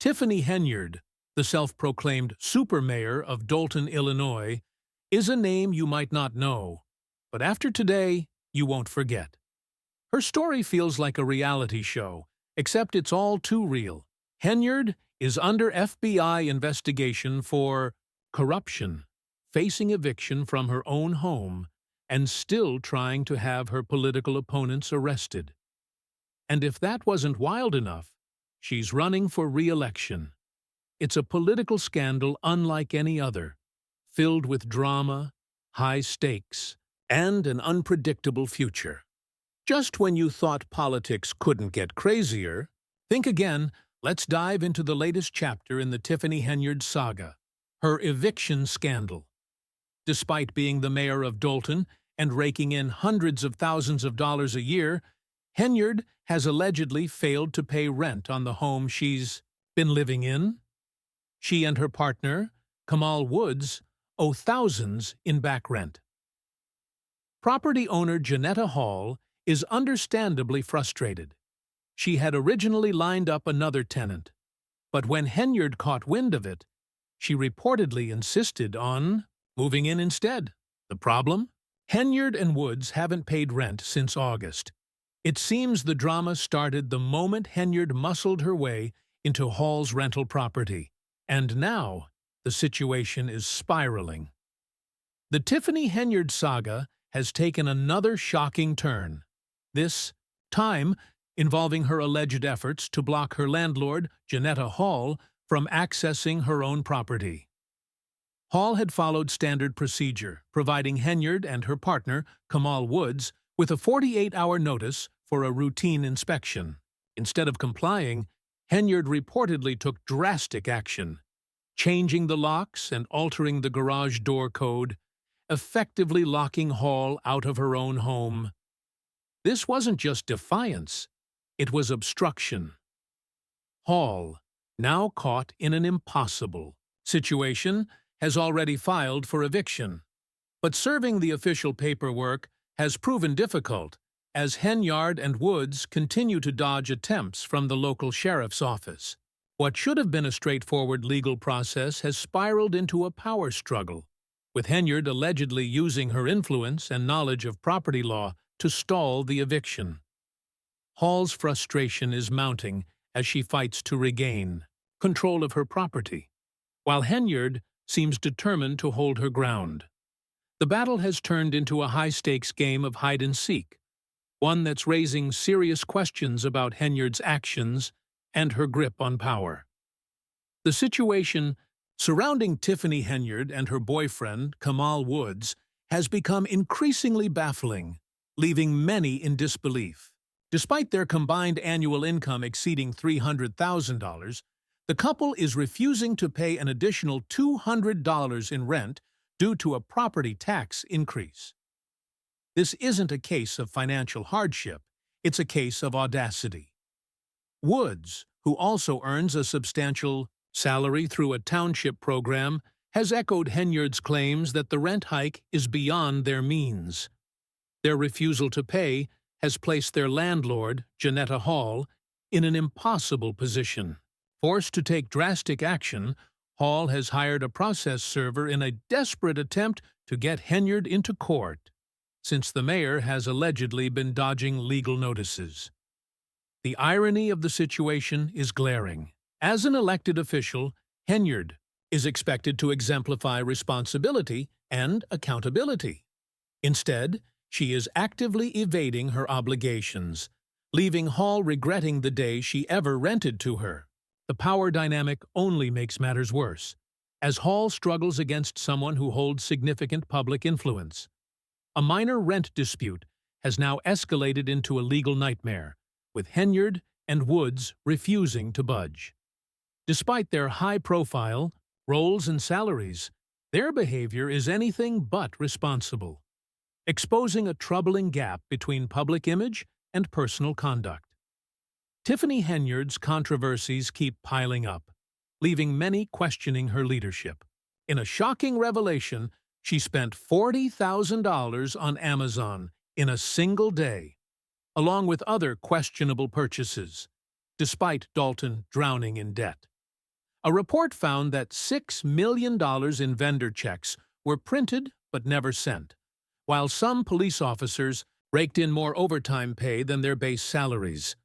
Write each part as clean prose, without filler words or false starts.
Tiffany Henyard, the self-proclaimed super mayor of Dolton, Illinois, is a name you might not know, but after today, you won't forget. Her story feels like a reality show, except it's all too real. Henyard is under FBI investigation for corruption, facing eviction from her own home, and still trying to have her political opponents arrested. And if that wasn't wild enough, she's running for re-election. It's a political scandal unlike any other, filled with drama, high stakes, and an unpredictable future. Just when you thought politics couldn't get crazier, think again. Let's dive into the latest chapter in the Tiffany Henyard saga, her eviction scandal. Despite being the mayor of Dolton and raking in hundreds of thousands of dollars a year, Henyard has allegedly failed to pay rent on the home she's been living in. She and her partner, Kamal Woods, owe thousands in back rent. Property owner Janetta Hall is understandably frustrated. She had originally lined up another tenant, but when Henyard caught wind of it, she reportedly insisted on moving in instead. The problem? Henyard and Woods haven't paid rent since August. It seems the drama started the moment Henyard muscled her way into Hall's rental property, and now the situation is spiraling. The Tiffany Henyard saga has taken another shocking turn, this time involving her alleged efforts to block her landlord, Janetta Hall, from accessing her own property. Hall had followed standard procedure, providing Henyard and her partner, Kamal Woods, with a 48-hour notice for a routine inspection. Instead of complying, Henyard reportedly took drastic action, changing the locks and altering the garage door code, effectively locking Hall out of her own home. This wasn't just defiance, it was obstruction. Hall, now caught in an impossible situation, has already filed for eviction. But serving the official paperwork has proven difficult, as Henyard and Woods continue to dodge attempts from the local sheriff's office. What should have been a straightforward legal process has spiraled into a power struggle, with Henyard allegedly using her influence and knowledge of property law to stall the eviction. Hall's frustration is mounting as she fights to regain control of her property, while Henyard seems determined to hold her ground. The battle has turned into a high-stakes game of hide-and-seek, one that's raising serious questions about Henyard's actions and her grip on power. The situation surrounding Tiffany Henyard and her boyfriend, Kamal Woods, has become increasingly baffling, leaving many in disbelief. Despite their combined annual income exceeding $300,000, the couple is refusing to pay an additional $200 in rent due to a property tax increase. This isn't a case of financial hardship, it's a case of audacity. Woods, who also earns a substantial salary through a township program, has echoed Henyard's claims that the rent hike is beyond their means. Their refusal to pay has placed their landlord, Janetta Hall, in an impossible position. Forced to take drastic action, Hall has hired a process server in a desperate attempt to get Henyard into court, since the mayor has allegedly been dodging legal notices. The irony of the situation is glaring. As an elected official, Henyard is expected to exemplify responsibility and accountability. Instead, she is actively evading her obligations, leaving Hall regretting the day she ever rented to her. The power dynamic only makes matters worse, as Hall struggles against someone who holds significant public influence. A minor rent dispute has now escalated into a legal nightmare, with Henyard and Woods refusing to budge. Despite their high profile, roles, and salaries, their behavior is anything but responsible, exposing a troubling gap between public image and personal conduct. Tiffany Henyard's controversies keep piling up, leaving many questioning her leadership. In a shocking revelation, she spent $40,000 on Amazon in a single day, along with other questionable purchases, despite Dolton drowning in debt. A report found that $6 million in vendor checks were printed but never sent, while some police officers raked in more overtime pay than their base salaries.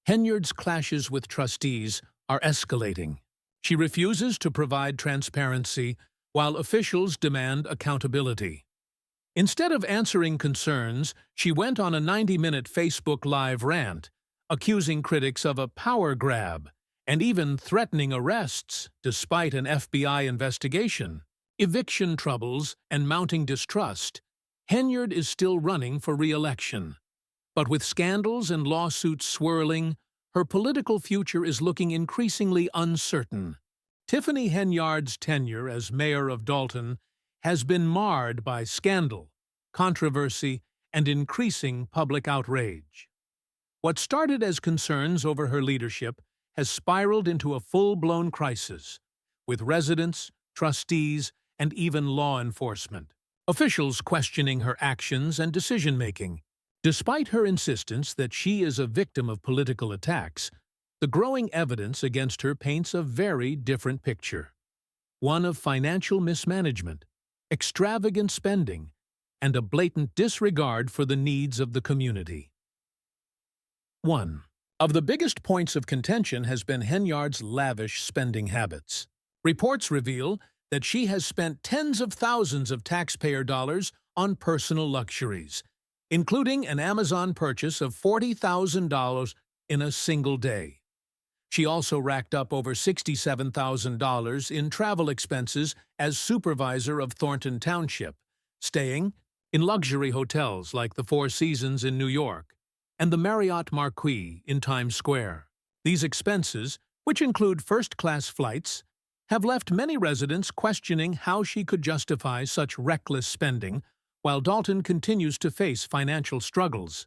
Henyard's clashes with trustees are escalating. She refuses to provide transparency, while officials demand accountability. Instead of answering concerns, she went on a 90-minute Facebook Live rant, accusing critics of a power grab and even threatening arrests despite an FBI investigation. Eviction troubles and mounting distrust, Henyard is still running for re-election. But with scandals and lawsuits swirling, her political future is looking increasingly uncertain. Tiffany Henyard's tenure as mayor of Dalton has been marred by scandal, controversy, and increasing public outrage. What started as concerns over her leadership has spiraled into a full-blown crisis, with residents, trustees, and even law enforcement officials questioning her actions and decision-making. Despite her insistence that she is a victim of political attacks, the growing evidence against her paints a very different picture. One of financial mismanagement, extravagant spending, and a blatant disregard for the needs of the community. 1. Of the biggest points of contention has been Henyard's lavish spending habits. Reports reveal that she has spent tens of thousands of taxpayer dollars on personal luxuries, including an Amazon purchase of $40,000 in a single day. She also racked up over $67,000 in travel expenses as supervisor of Thornton Township, staying in luxury hotels like the Four Seasons in New York and the Marriott Marquis in Times Square. These expenses, which include first-class flights, have left many residents questioning how she could justify such reckless spending while Dalton continues to face financial struggles.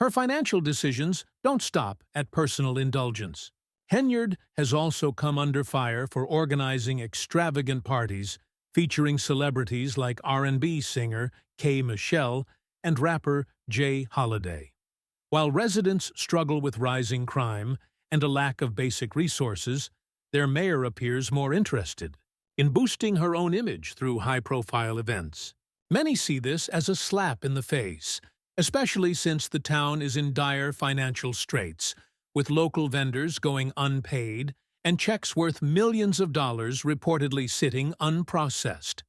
Her financial decisions don't stop at personal indulgence. Henyard has also come under fire for organizing extravagant parties featuring celebrities like R&B singer K. Michelle and rapper Jay Holiday. While residents struggle with rising crime and a lack of basic resources, their mayor appears more interested in boosting her own image through high-profile events. Many see this as a slap in the face, especially since the town is in dire financial straits, with local vendors going unpaid and checks worth millions of dollars reportedly sitting unprocessed.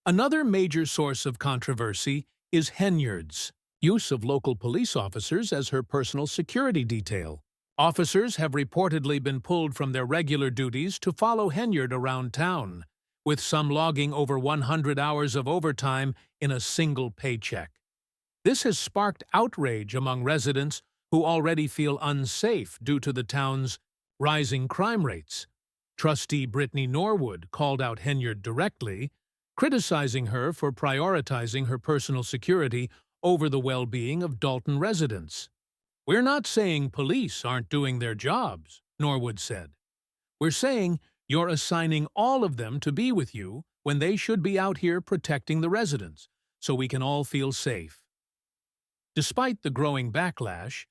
Another major source of controversy is Henyard's use of local police officers as her personal security detail. Officers have reportedly been pulled from their regular duties to follow Henyard around town, with some logging over 100 hours of overtime in a single paycheck. This has sparked outrage among residents who already feel unsafe due to the town's rising crime rates. Trustee Brittany Norwood called out Henyard directly, criticizing her for prioritizing her personal security over the well-being of Dalton residents. "We're not saying police aren't doing their jobs," Norwood said. "We're saying you're assigning all of them to be with you when they should be out here protecting the residents, so we can all feel safe." Despite the growing backlash,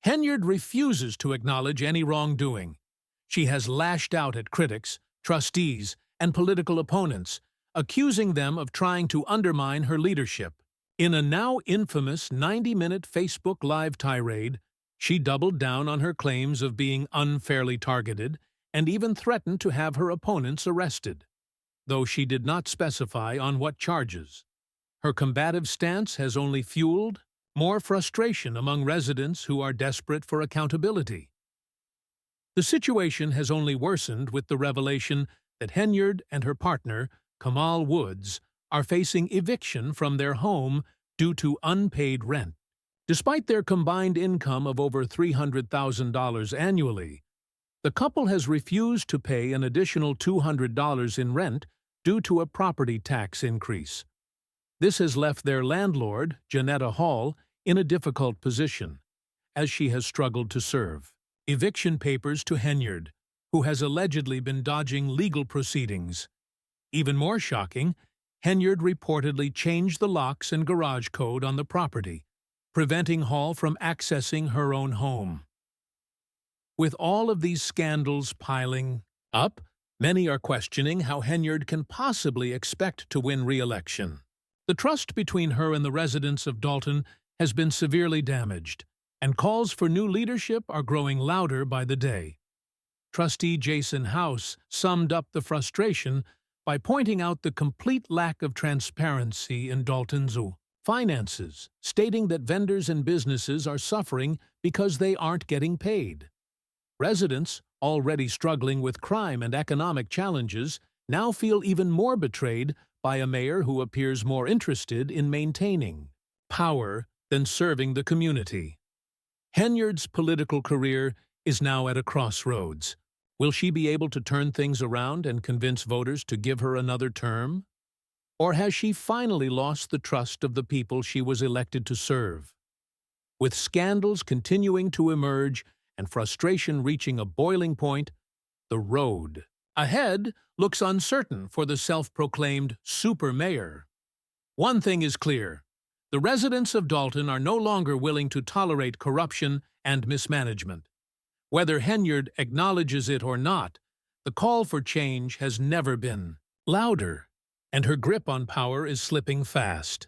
Henyard refuses to acknowledge any wrongdoing. She has lashed out at critics, trustees, and political opponents, accusing them of trying to undermine her leadership. In a now infamous 90-minute Facebook Live tirade, she doubled down on her claims of being unfairly targeted and even threatened to have her opponents arrested, though she did not specify on what charges. Her combative stance has only fueled more frustration among residents who are desperate for accountability. The situation has only worsened with the revelation that Henyard and her partner, Kamal Woods, are facing eviction from their home due to unpaid rent. Despite their combined income of over $300,000 annually, the couple has refused to pay an additional $200 in rent due to a property tax increase. This has left their landlord, Janetta Hall, in a difficult position, as she has struggled to serve eviction papers to Henyard, who has allegedly been dodging legal proceedings. Even more shocking, Henyard reportedly changed the locks and garage code on the property, preventing Hall from accessing her own home. With all of these scandals piling, Up, many are questioning how Henyard can possibly expect to win re-election. The trust between her and the residents of Dalton has been severely damaged, and calls for new leadership are growing louder by the day. Trustee Jason House summed up the frustration by pointing out the complete lack of transparency in Dalton's finances, stating that vendors and businesses are suffering because they aren't getting paid. Residents, already struggling with crime and economic challenges, now feel even more betrayed by a mayor who appears more interested in maintaining power than serving the community. Henyard's political career is now at a crossroads. Will she be able to turn things around and convince voters to give her another term? Or has she finally lost the trust of the people she was elected to serve? With scandals continuing to emerge and frustration reaching a boiling point, the road ahead looks uncertain for the self-proclaimed super mayor. One thing is clear: the residents of Dalton are no longer willing to tolerate corruption and mismanagement. Whether Henyard acknowledges it or not, the call for change has never been louder, and her grip on power is slipping fast.